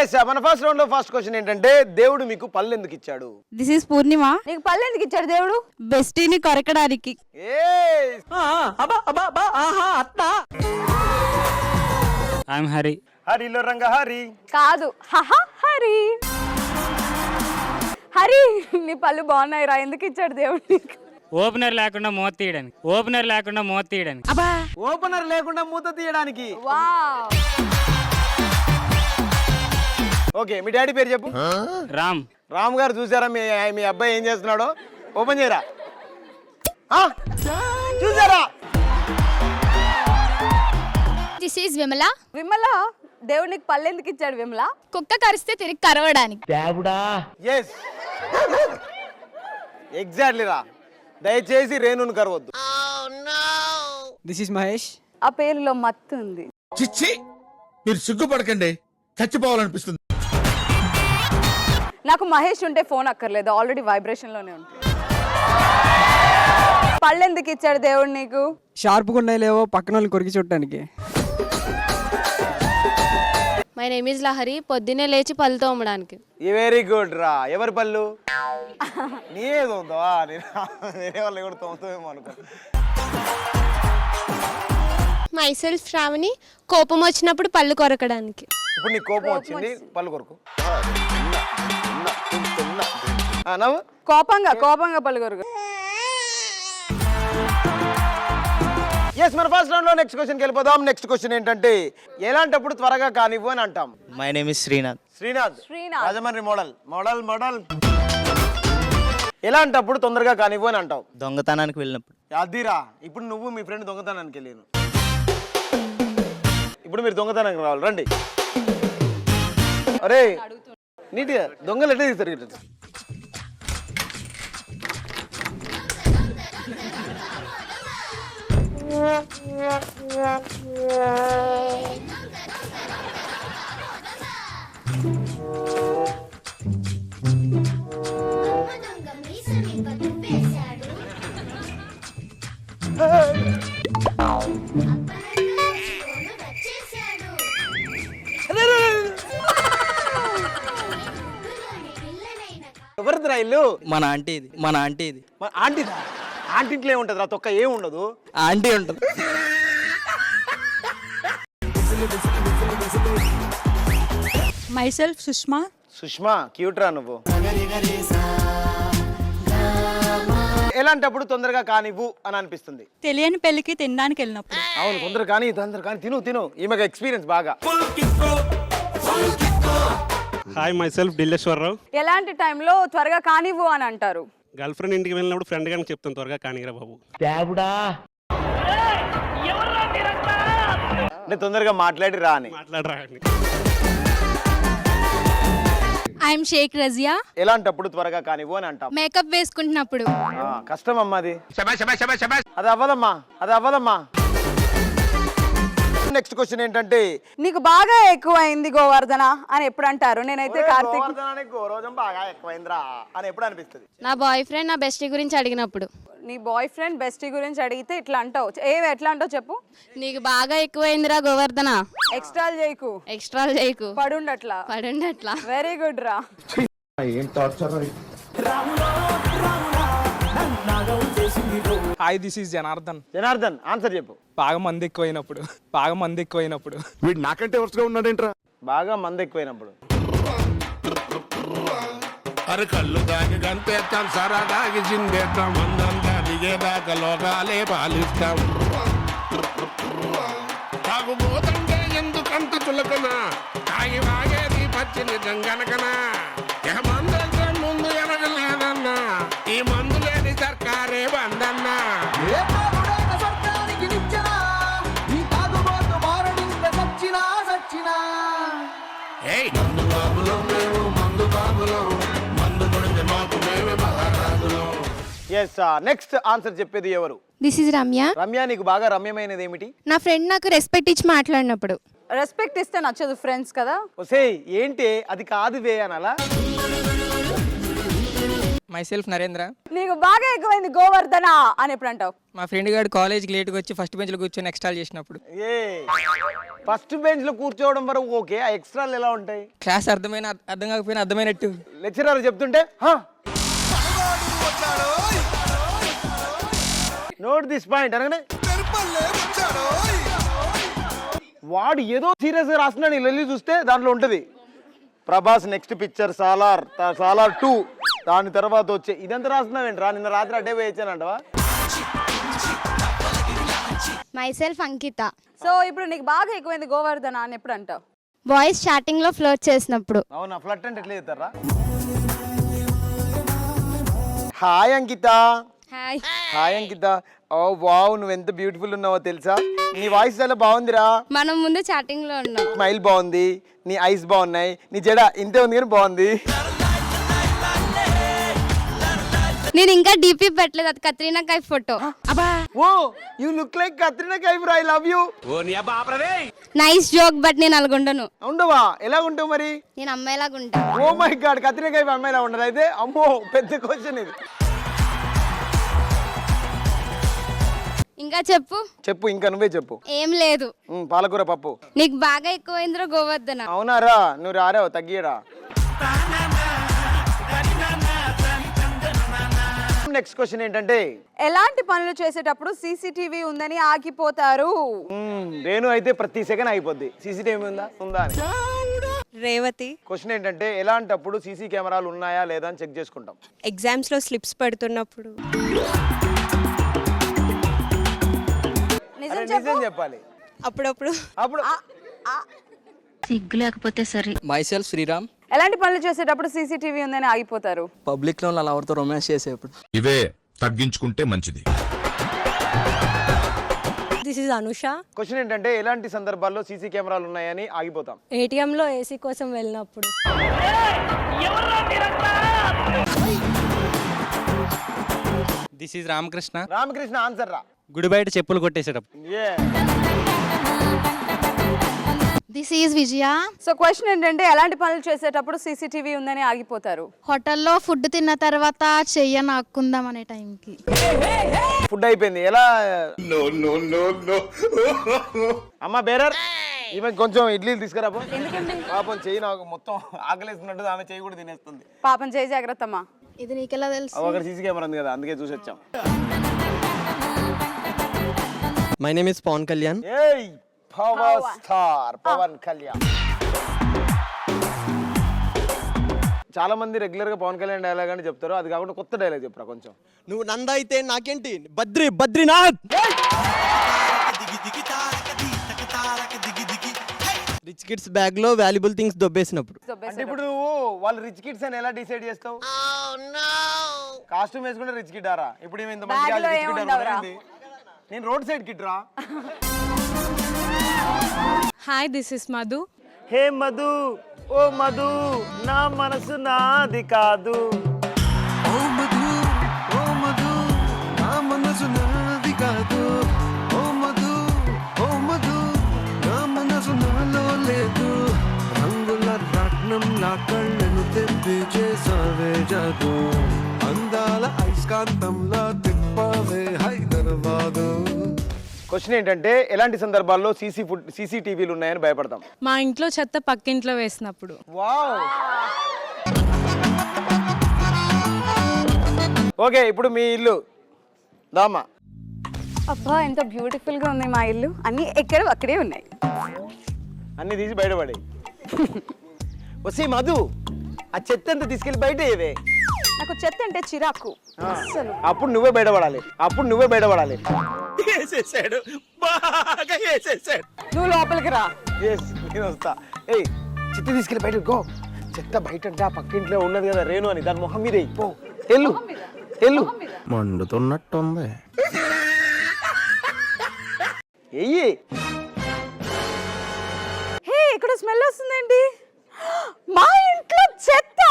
Yes మన first round లో first question ఏంటంటే దేవుడు మీకు పళ్ళు ఎందుకు ఇచ్చాడు? దిస్ ఈస్ పూర్ణిమ. నీకు పళ్ళు ఎందుకు ఇచ్చాడు దేవుడు? బెస్టీని కొరకడానికి. ఐఎమ్ హరి. హరిలో రంగ హరి కాదు, హరి. హరి నీ పళ్ళు బాగున్నాయి రా, ఎందుకు ఇచ్చాడు దేవుడు నీకు? ఓపెనర్ లేకుండా మూత తీయడానికి. ఓపెనర్ లేకుండా మూత తీయడానికి. అబ్బా, ఓపెనర్ లేకుండా మూత తీయడానికి. వావ్. ఓకే, మీ డాడీ పేరు చెప్పు. రామ్. రామ్ గారు చూసారా మీ అబ్బాయి ఏం చేస్తున్నాడో? ఓపెన్ చేయరా. చూసారా? This is Vimala. విమల, దేవుడు నీకు పళ్ళు ఎందుకు ఇచ్చాడు విమల? కుక్క కరిస్తే తిరిగి కరవడానికి. ఎస్ ఎగ్జాక్ట్లీ రా. దయచేసి రేణును కరవద్దు. This is Mahesh. ఆ పేరులో మత్తు ఉంది. చిచ్చి, మీరు సిగ్గుపడకండి, చచ్చిపోవాలనిపిస్తుంది. నాకు మహేష్ ఉంటే ఫోన్ అక్కర్లేదు, ఆల్రెడీ వైబ్రేషన్ లోనే ఉంటుంది. పళ్ళు ఎందుకు ఇచ్చాడు దేవుడు నీకు? షార్ప్గా ఉన్నాయి లేవో పక్కన వాళ్ళని కొరికి చూడటానికి. My name is Lahari. పొద్దున్నే లేచి పళ్ళు తోమడానికి. వెరీ గుడ్ రా. ఎవరి పళ్ళు? నీవే తోముతావా? వేరే వాళ్ళు కూడా తోముతావేమో అనుకో. Myself Shravani. కోపం వచ్చినప్పుడు పళ్ళు కొరకడానికి. ఇప్పుడు నీకు కోపం వచ్చింది, పళ్ళు కొరకు. నవ్వు. కోపంగా పళ్ళు కొరకు. ఎస్ మన ఫస్ట్ రౌండ్ లో నెక్స్ట్ క్వశ్చన్ కి వెళ్ళిపోదాం. నెక్స్ట్ క్వశ్చన్ ఏంటంటే ఎలాంటప్పుడు త్వరగా కానివ్వు అని అంటాం? My name is Srinath. Srinath Rajahmundry model. ఎలాంటప్పుడు తొందరగా కానివ్వు అని అంటావు? దొంగతనానికి వెళ్ళినప్పుడు. అదిరా. ఇప్పుడు నువ్వు మీ ఫ్రెండ్ దొంగతనానికి వెళ్ళాను, ఇప్పుడు మీరు దొంగతనానికి రావాలి. రండి. అరే నీట్గా దొంగలు ఎట్లా తీస్తారు? ఎవరిదిరా ఇల్లు? మన ఆంటీ ఇది. ఆంటీదా? ఆంటీ ఇంట్లో ఏముంటది రా? తొక్క ఏం ఉండదు. ఆంటీ ఉంటుంది. My self Sushma. Sushma cute రా నువ్వు. ఎలాంటప్పుడు తొందరగా కానివ్వు అని అనిపిస్తుంది? తెలియని పెళ్లికి తినడానికి వెళ్ళినప్పుడు. అవును, తొందర కానీ తిను. ఈమెకు ఎక్స్పీరియన్స్ బాగా. Hi, my self Dilleswara Rao. ఎలాంటి టైంలో త్వరగా కానివ్వు అని అంటారు? గర్ల్ ఫ్రెండ్ ఇంటికి వెళ్ళినప్పుడు ఫ్రెండ్ గారికి చెప్తాను త్వరగా కానీరా బాబు. అంటే తొందరగా మాట్లాడి రా అని. మాట్లాడరా. ఐఎమ్ షేక్ రజియా. ఎలాంటప్పుడు త్వరగా కానివ్వు అని అంటాం? మేకప్ వేసుకుంటున్నప్పుడు. కష్టం అమ్మా అది. అది అవ్వదమ్మా. నెక్స్ట్ క్వశ్చన్ ఏంటంటే నీకు బాగా ఎక్కువైంది గోవర్ధన అని ఎప్పుడు అంటారు? నేనైతే కార్తీక్. గోరోజం బాగా ఎక్కువైందిరా అని ఎప్పుడు అనిపిస్తుంది? నా బాయ్ ఫ్రెండ్ నా బెస్టీ గురించి అడిగినప్పుడు. నీ బాయ్ ఫ్రెండ్ బెస్టీ గురించి అడిగితే ఇట్లా అంటావు. ఎట్లా అంటావు చెప్పు? నీకు బాగా ఎక్కువైందిరా గోవర్ధన. ఎక్స్ట్రాలు చేయకు. పడుండట్లా. వెరీ గుడ్ రా. Hi, this is Janardhan. Answer చెప్పు. బాగా మంది ఎక్కువైనప్పుడు. వీడు నాకంటే వరుసగా ఉన్నాడేంట్రా? బాగా మంది ఎక్కువైనప్పుడు. అరే కళ్ళు దాగి గంతేస్తాం, సరా దాగి చిందేస్తాం, మందంతా దిగేదాకా లోకాలే పాలిస్తాం. తాగుబోతంటే ఎందుకంత చులకన, తాగి వాగేది పచ్చిని గంగనకనా. మందంతా ముందు ఎరగలేదన్నా, ఈ మందు లేని సర్కారే బందన్నా. నెక్స్ట్ ఆన్సర్ చెప్పేది ఎవరు? This is Ramya. నీకు బాగా రమ్యమైనది ఏమిటి? నా ఫ్రెండ్ నాకు రెస్పెక్ట్ ఇచ్చి మాట్లాడినప్పుడు. రెస్పెక్ట్ ఇస్తే నచ్చదు, ఫ్రెండ్స్ కదా. ఒసేయ్ ఏంటి అది కాదు వే అనాలా? My self Narendra. నీకు బాగా ఎక్కువైంది గోవర్ధన అని ఎప్పుడు అంటావు? మా ఫ్రెండ్ గారు కాలేజ్కి లేట్గా వచ్చి ఫస్ట్ బెంచ్లో కూర్చొని ఎక్స్ట్రాల్ చేసినప్పుడు. ఏ ఫస్ట్ బెంచ్ లో కూర్చోవడం వరకు ఓకే, ఆ ఎక్స్ట్రాలు ఎలా ఉంటాయి? క్లాస్ అర్థం కాకపోయినా అర్థమైనట్టు. లెక్చరర్ చెప్తుంటే నోట్ దిస్ పాయింట్ అనగానే వాడు ఏదో సీరియస్ గా రాస్తున్నాడు, వెళ్ళి చూస్తే దాంట్లో ఉంటది ప్రభాస్ నెక్స్ట్ పిక్చర్ సాలార్ 2, దాని తర్వాత వచ్చే ఇదంతా రాస్తున్నావేంట్రా? నిన్న రాత్రి అడ్డే పోయించానంటవా? Myself Ankita. సో ఇప్పుడు నీకు బాగా ఎక్కువైంది గోవర్ధన అని ఎప్పుడు అంటావు? బాయ్స్ స్టార్టింగ్ లో ఫ్లోట్ చేసినప్పుడు. అవునా, ఫ్లట్ అంటే ఎట్లా చెప్తారా? హాయ్ అంకిత. హాయ్. హాయ్ అంకిత. ఓ వావ్, నువ్వు ఎంత బ్యూటిఫుల్ ఉన్నావో తెలుసా? నీ వాయిస్ చాలా బాగుందిరా. మనం ముందు చాటింగ్ లో ఉన్నాం. స్మైల్ బాగుంది, నీ ఐస్ బాగున్నాయి, నీ జడ ఇంతే ఉంది కానీ బాగుంది. నేను ఇంకా డీపీ పెట్టలేదు, అది Katrina Kaif photo. Oh you look like Katrina Kaif. I love you. Nice joke, but నేను అలాగుండను. ఉండవా? ఎలా ఉంటావు మరి? నేను అమ్మాయిలాగా ఉంటా. Oh my God, Katrina Kaif అమ్మాయిలా ఉండదు అయితే? అమ్మో, పెద్ద క్వశ్చన్ ఇది. ఇంకా చెప్పు. చెప్పు, ఇంకా నువ్వే చెప్పు. ఏం లేదు. పాలకూర పప్పు. నీకు బాగా ఎక్కువైందిరా గోవర్ధన. అవునారా? నువ్వు రారావు, తగ్గియరా. నెక్స్ట్ క్వశ్చన్ ఏంటంటే, ఎలాంటి పనులు చేసేటప్పుడు సీసీటీవీ ఉందని ఆగిపోతారు? రేణు అయితే ప్రతి సెకండ్ అయిపోద్ది సీసీటీవీ ఉందా అని. రేవతి. క్వశ్చన్ ఏంటంటే, ఎలాంటప్పుడు సీసీ కెమెరాలు ఉన్నాయా లేదా అని చెక్ చేసుకుంటాం? ఎగ్జామ్స్ లో స్లిప్స్ పడుతున్నప్పుడు. అరే, నిజం చెప్పాలి. అప్పుడప్పుడు. అప్పుడు సిగ్గు లేకపోతే సరే. Myself Sriram. ఎలాంటి పనులు చేసేటప్పుడు సీసీటీవీ ఉందని ఆగిపోతారు? పబ్లిక్లో అలా ఎవరితో రొమాన్స్ చేసేప్పుడు. ఇవే తగ్గించుకుంటే మంచిది. This is Anusha. క్వశ్చన్ ఏంటంటే, ఎలాంటి సందర్భాల్లో సీసీ కెమెరాలు ఉన్నాయని ఆగిపోతాం? ఏటీఎం లో ఏసీ కోసం వెళ్ళినప్పుడు. This is Ramakrishna. Ramakrishna answer రా. గుడి బయట చెప్పులు కొట్టేసేటప్పుడు. This is Vijaya. So question ఏంటంటే, ఎలాంటి పనులు చేసేటప్పుడు సీసీటీవీ ఉందని ఆగిపోతారు? హోటల్లో ఫుడ్ తిన్న తర్వాత చెయ్య నాక్కుందాం అనే టైంకి. ఫుడ్ అయిపోయింది, ఎలా? అమ్మ బేరర్, ఈమె కొంచెం ఇడ్లీలు తీసుకురా పో. పాపం చెయ్యి నాకు మొత్తం ఆకలేస్తున్నట్టు, ఆమె చెయ్యి కూడా తినేస్తుంది. పాపం చేయి జాగ్రత్త అమ్మా. ఇది నీకెలా తెలుసు? అక్కడ సీసీ కెమెరా ఉంది కదా, అందుకే చూసి వచ్చాం. My name is Pawan Kalyan. ఏయ్ పవర్ స్టార్ పవన్ కళ్యాణ్. చాలా మంది రెగ్యులర్ గా పవన్ కళ్యాణ్ డైలాగ్ అని చెప్తారు, అది కాకుండా కొత్త డైలాగ్ చెప్పురా కొంచెం. నువ్వు నంద అయితే నాకేంటి, బద్రీనాథ్. రిచ్ కిడ్స్ బ్యాగ్ లో వాల్యుబుల్ థింగ్స్ దొబ్బేసినప్పుడు. అంటే ఇప్పుడు నువ్వు వాళ్ళు రిచ్ కిడ్స్ అని ఎలా డిసైడ్ చేస్తావు? కాస్ట్యూమ్ వేసుకుంటే రిచ్ కిడ్ ఆరా? ఇప్పుడు ఈమె ఇంత మంచిగా Bag లో రిచ్ కిడ్ ఏముండవురా? అనుకుంది. నేను రోడ్ సైడ్ కిడ్ రా. Hi, this is Madhu. Hey Madhu, oh Madhu, నా మనసు నాది కాదు. ఓ మధు, ఓ మధు, నా మనసు నాది కాదు. ఓ మధు, ఓ మధు, నా మనసు నాలో లేదు. రంగుల రత్నం నా కళ్ళను తెప్పి చేసావే జాదు. అందాల ఐస్కాంతంలా తిప్పావే హైదరాబాదు. క్వశ్చన్ ఏంటంటే, ఎలాంటి సందర్భాల్లో సీసీటీవీలు ఉన్నాయని భయపడతాం? మా ఇంట్లో చెత్త పక్కింట్లో వేసినప్పుడు. వావ్. ఓకే, ఇప్పుడు మీ ఇల్లు దామా. అబ్బా, ఎంత బ్యూటిఫుల్ గా ఉంది మా ఇల్లు. అన్ని ఎక్కడ అక్కడే ఉన్నాయి. అన్ని తీసి బయటపడి వస్తే మధు, ఆ చెత్త అంతా తీసుకెళ్ళి బయట ఏవే. నాకు చెత్త అంటే చిరాకు అసలు. అప్పుడు నువ్వే బయటపడాలి. వేసేసాడు, బాగా వేసేసాడు. నువ్వు లోపలికి రా. ఎస్, నేను వస్తా. ఏయ్, చెత్త తీసుకెళ్ళి బయట గో. చెత్త బయట అంటే ఆ పక్కింట్లో ఉన్నది కదా రేణు అని, దాని మొహం మీద పో. ఎల్లు మండుతున్నట్టుంది. ఎయ్యి. హే, ఇక్కడ స్మెల్ వస్తుందండి. మా ఇంట్లో చెత్త.